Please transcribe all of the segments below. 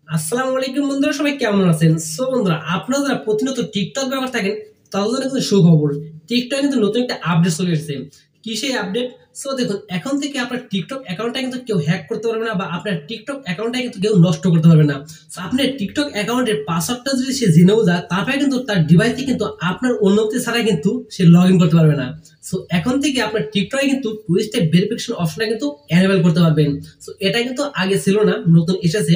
আসসালামু আলাইকুম বন্ধুরা, সবাই কেমন আছেন? বন্ধুরা, আপনারা যারা প্রতিনিয়ত টিকটক ব্যবহার থাকেন তাদের জন্য কিন্তু সুখবর। টিকটক কিন্তু নতুন একটা আপডেট চলে এসেছে। কি সেই আপডেট? দেখুন, এখন থেকে আপনার টিকটক অ্যাকাউন্টটা কিন্তু কেউ হ্যাক করতে পারবে না, বা আপনার টিকটক অ্যাকাউন্টটা কিন্তু কেউ নষ্ট করতে পারবে না। আপনার টিকটক অ্যাকাউন্টের পাসওয়ার্ডটা যদি সে জেনেও যায়, তারপরে কিন্তু তার ডিভাইসে কিন্তু আপনার অনুমতি ছাড়া কিন্তু সে লগ ইন করতে পারবে না। এখন থেকে আপনার টিকটকে কিন্তু টু স্টেপ ভেরিফিকেশন অপশনটা কিন্তু এনেবল করতে পারবেন। এটা কিন্তু আগে ছিল না, নতুন এসেছে।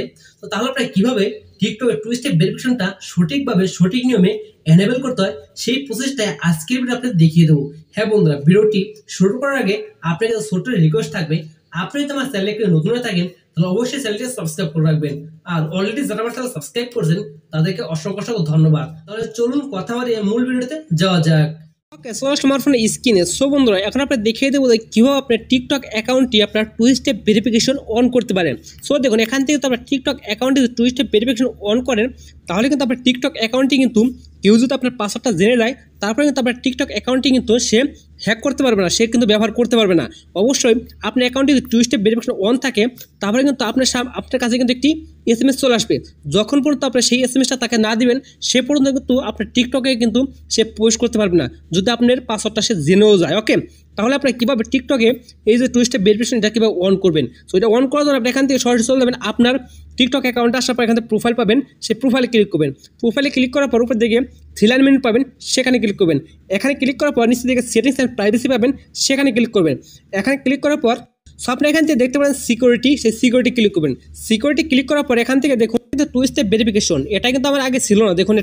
তাহলে আপনারা কিভাবে টিকটকের টু স্টেপ ভেরিফিকেশনটা সঠিকভাবে সঠিক নিয়মে এনেবল করতে হয়, সেই প্রসেসটা আজকের ভিডিও আপনাদের দেখিয়ে দেবো। হ্যাঁ বন্ধুরা, ভিডিওটি শুরু করার আগে আপনার কাছে ছোট্ট রিকোয়েস্ট থাকবে, আপনি যদি আমার চ্যানেলকে নতুন হয়ে থাকেন তাহলে অবশ্যই চ্যানেলটি সাবস্ক্রাইব করে রাখবেন। আর অলরেডি যারা আমার চ্যানেল সাবস্ক্রাইব করছেন তাদেরকে অসংখ্য অসংখ্য ধন্যবাদ। তাহলে চলুন কথা বাড়িয়ে মূল ভিডিওতে যাওয়া যাক। ওকে, স্মার্টফোনের স্ক্রিনে বন্ধুরা, এখন আপনার দেখিয়ে দেবো যে কীভাবে আপনার টিকটক অ্যাকাউন্টটি আপনার টু স্টেপ ভেরিফিকেশন অন করতে পারেন। দেখুন, এখান থেকে তো আপনার টিকটক অ্যাকাউন্টে যদি টু স্টেপ ভেরিফিকেশন অন করেন, তাহলে কিন্তু আপনার টিকটক অ্যাকাউন্টটি কিন্তু কেউ যদি আপনার পাসওয়ার্ডটা জেনে যায়, তারপরে কিন্তু আপনার টিকটক অ্যাকাউন্টটি কিন্তু সে হ্যাক করতে পারবে না, সে কিন্তু ব্যবহার করতে পারবে না। অবশ্যই আপনার অ্যাকাউন্টে যদি টু স্টেপ ভেরিফিকেশন অন থাকে, তারপরে কিন্তু আপনার কাছে কিন্তু একটি SMS চলে আসবে। যখন পর্যন্ত আপনি সেই SMSটা তাকে না দিবেন, সে পর্যন্ত কিন্তু আপনার টিকটকে কিন্তু সে পোস্ট করতে পারবে না, যদি আপনার পাসওয়ার্ডটা সে জেনেও যায়। ওকে, তাহলে আপনি কীভাবে টিকটকে এই যে টু স্টেপ ভেরিফিকেশন এটা কীভাবে অন করবেন? এটা অন করার জন্য আপনি এখান থেকে সরাসরি চলে যাবেন আপনার টিকটক অ্যাকাউন্টে। আসার পর এখান থেকে প্রোফাইল পাবেন, সেই প্রোফাইলে ক্লিক করবেন। প্রোফাইলে ক্লিক করার পর উপর দিকে থ্রি লাইন মেনু পাবেন, সেখানে ক্লিক করবেন। এখানে ক্লিক করার পর নিচে দিকে সেটিংস অ্যান্ড প্রাইভেসি পাবেন, সেখানে ক্লিক করবেন। এখানে ক্লিক করার পর আপনি এখান থেকে দেখতে পারেন সিকিউরিটি, সেই সিকিউরিটি ক্লিক করবেন। সিকিউরিটি ক্লিক করার পর এখান থেকে দেখুন টু স্টেপ ভেরিফিকেশন, এটা কিন্তু আমার আগে ছিল না। দেখুন,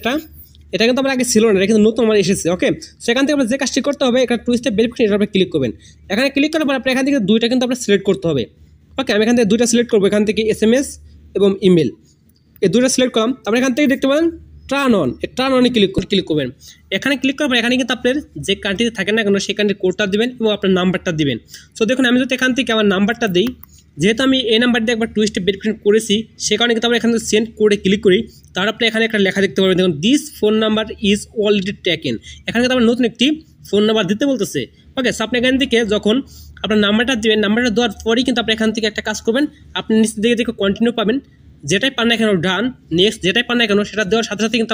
এটা কিন্তু আমার আগে ছিল না, এটা কিন্তু নতুন আমার এসেছে। ওকে, সেখান থেকে আপনার যে কাজটি করতে হবে, এখানে টু স্টেপ ভেরিফিকেশন এটা আপনি ক্লিক করবেন। এখানে ক্লিক করার পর আপনি এখান থেকে দুইটা কিন্তু আপনার সিলেক্ট করতে হবে। ওকে, আমি এখান থেকে দুইটা সিলেক্ট করবো, এখান থেকে SMS এবং ইমেল, এই দুইটা সিলেক্ট করলাম। তারপরে এখান থেকে দেখতে পারেন টার্ন অন, এই টার্ন অনে ক্লিক করবেন। এখানে ক্লিক করার পর এখানে কিন্তু আপনার যে কান্ট্রিতে থাকেন না কেন সেই কান্ট্রির কোডটা দিবেন এবং আপনার নাম্বারটা দিবেন। দেখুন, আমি যদি এখান থেকে আমার নাম্বারটা দিই, যেহেতু আমি এই নাম্বার দিয়ে একবার টু স্টেপ ভেরিফিকেশন করেছি, সে কারণে কিন্তু আমরা এখানে সেন্ড করে ক্লিক করি। তার আপনি এখানে একটা লেখা দেখতে পাবেন, দেখুন this phone number is already taken. এখানে কিন্তু আমার নতুন একটি ফোন নাম্বার দিতে বলতেছে। ওকে, আপনি এখান থেকে যখন আপনার নাম্বারটা দেবেন, নাম্বারটা দেওয়ার পরেই কিন্তু আপনি এখান থেকে একটা কাজ করবেন, আপনি নিচে দিকে দেখে কন্টিনিউ পাবেন। যেটাই পান না কেন ডান, নেক্সট যেটাই পান না কেন সেটা দেওয়ার সাথে সাথে কিন্তু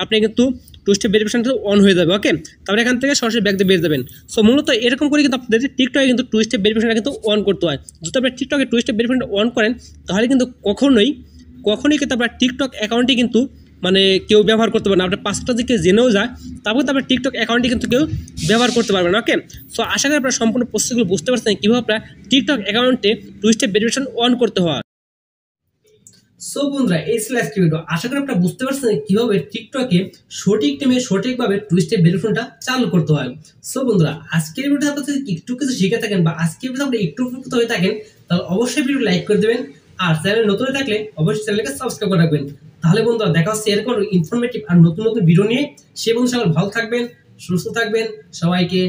আপনি কিন্তু টু স্টেপ ভেরিফিকেশনটা অন হয়ে যাবে। ওকে, তারপরে এখান থেকে সরাসরি ব্যাক দিয়ে বেরিয়ে যাবেন। মূলত এরকম করে কিন্তু আপনাদের টিকটকে কিন্তু টু স্টেপ ভেরিফিকেশনটা কিন্তু অন করতে হয়। যদি আপনি টিকটকে টু স্টেপ ভেরিফিকেশন অন করেন, তাহলে কিন্তু কখনোই কিন্তু আপনার টিকটক অ্যাকাউন্টে কিন্তু মানে কেউ ব্যবহার করতে পারে না। আপনার পাসওয়ার্ডটা যদি কেউ জেনেও যায়, তারপর তো আপনার টিকটক অ্যাকাউন্টে কিন্তু কেউ ব্যবহার করতে পারবে না। ওকে, আশা করি আপনারা সম্পূর্ণ প্রসেসগুলো বুঝতে পারছেন কীভাবে আপনার টিকটক অ্যাকাউন্টে টু স্টেপ ভেরিফিকেশন অন করতে হয়। বন্ধুরা, এই ছিল আজকের ভিডিও। আশা করি আপনারা বুঝতে পারছেন কিভাবে টিকটকে সঠিক টাইমে সঠিকভাবে টু স্টেপ ভেরিফিকেশনটা চালু করতে হয়। বন্ধুরা, আজকের ভিডিওতে আপনারা একটু কিছু শিখে থাকেন বা আজকের ভিডিও আপনি একটু উপকৃত হয়ে থাকেন, তাহলে অবশ্যই ভিডিও লাইক করে দেবেন। আর চ্যানেল নতুন হয়ে থাকলে অবশ্যই চ্যানেলকে সাবস্ক্রাইব করে রাখবেন। তাহলে বন্ধুরা, দেখা হচ্ছে এরকম ইনফরমেটিভ আর নতুন নতুন ভিডিও নিয়ে। সে বন্ধু সকল ভালো থাকবেন, সুস্থ থাকবেন, সবাইকে